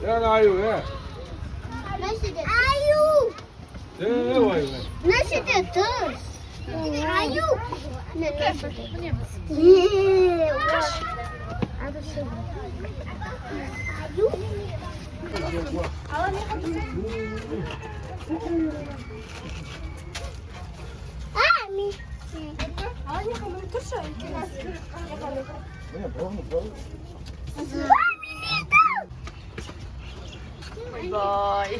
Ya ayu ya. Ayu. Ayu. Nasıl terus? Ayu. Ayu. Ami. Bye.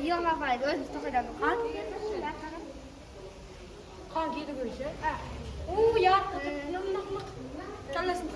이형아 봐 이거 스토리라고 간? Kan giydi görüşü. Oo ya. Çallasın.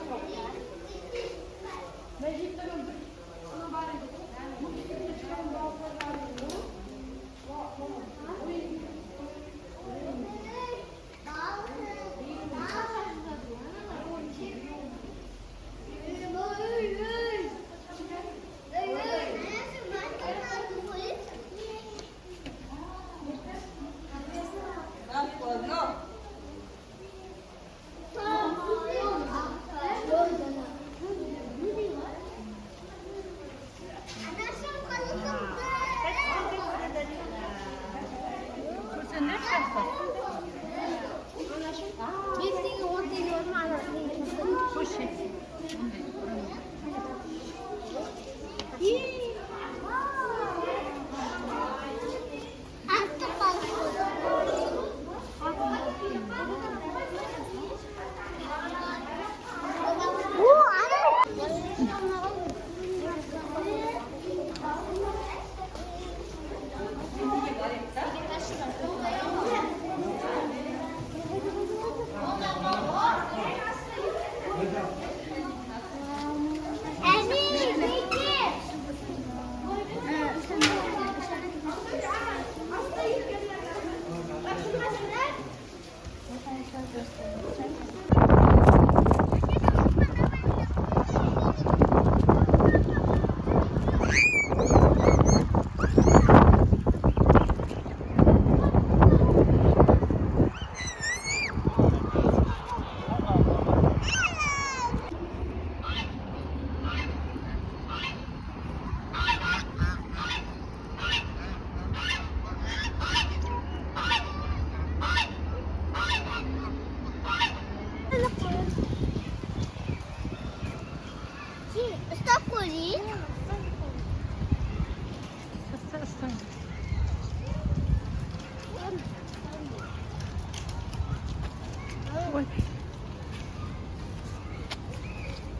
스토리?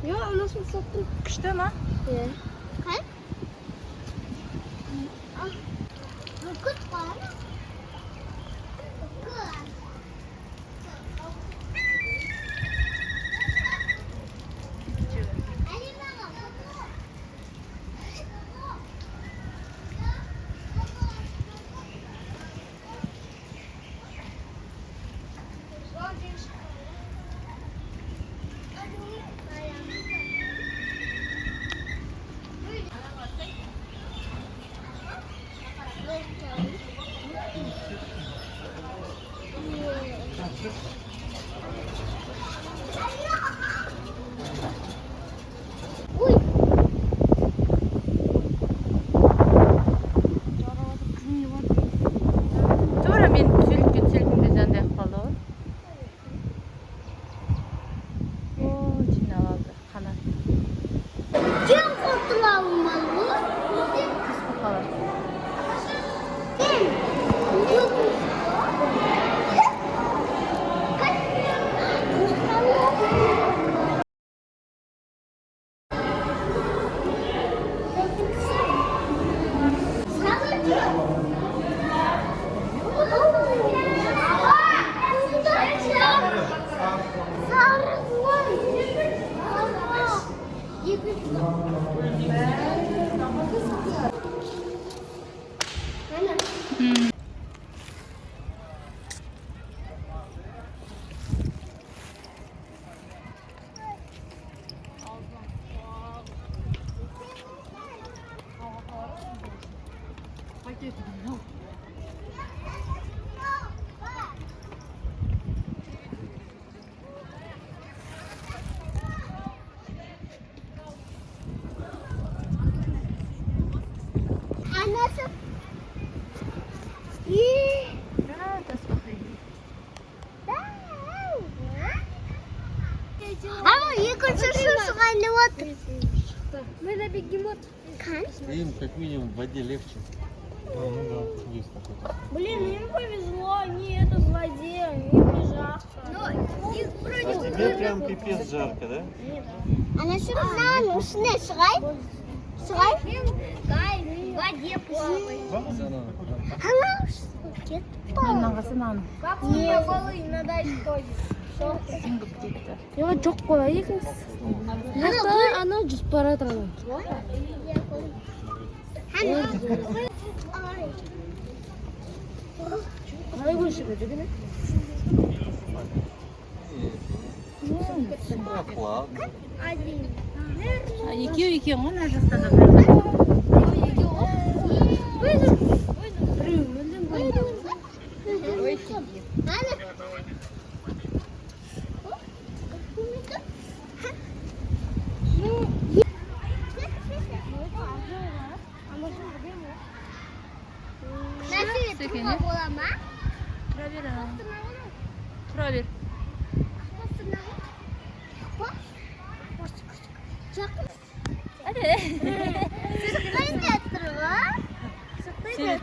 Ya nasıl sattın? Kışta mı? Kaç? Kut var. Sonra men tülkü bizende kalı. Oo, Cina aldı kanat. Kim kurtulanmalı? Kısmı kalı. Kim? Sarı. Anası. İyi. Ama я хочу шуршать вот. Мы на бегемот. Им как минимум в воде легче. Ну да, есть такой. Блин, им повезло, они это в воде, им не жарко. А тебе прям пипец жарко, да? Она сюда нужна, шрай. Шрай. В воде плавает. Она где-то Нағасы нан. Не, волынь, надо использовать. Сіңгіп кетті. Yo çok kolay ekins. Ana жүз бара тұрады. Қалай көрші көже деме? Прохладно. Екеу ғой мына жақта да бар. Секені. Тұра бер анау. Тұра бер. Сен-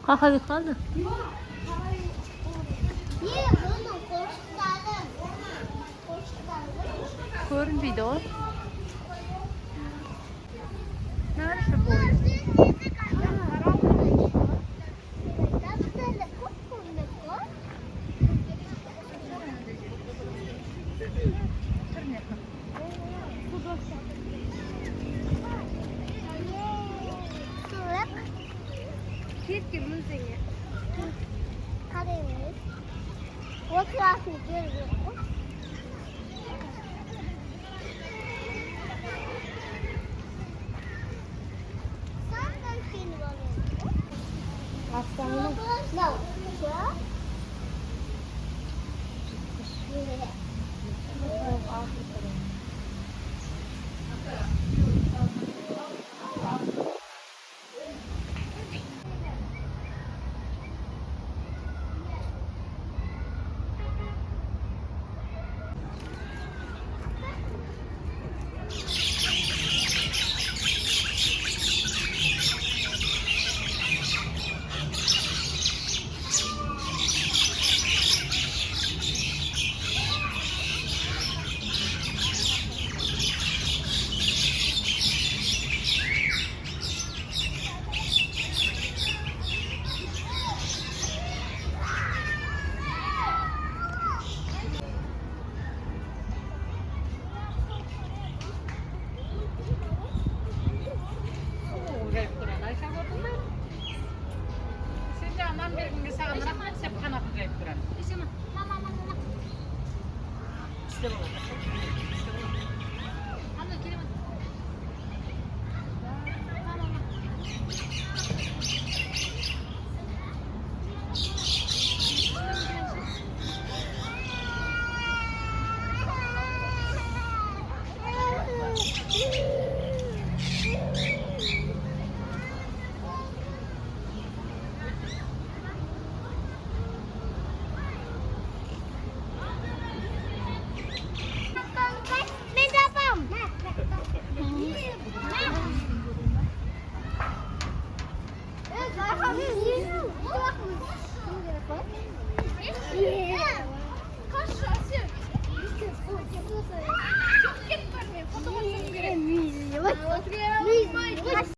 Қақай қалды. Көрінбейді ғой. Нәрші бойы. Вот красный первый. No. Sen de anam bir gün sağ bırakmak hep kana kırayıp duran. İşte bu. Merhaba.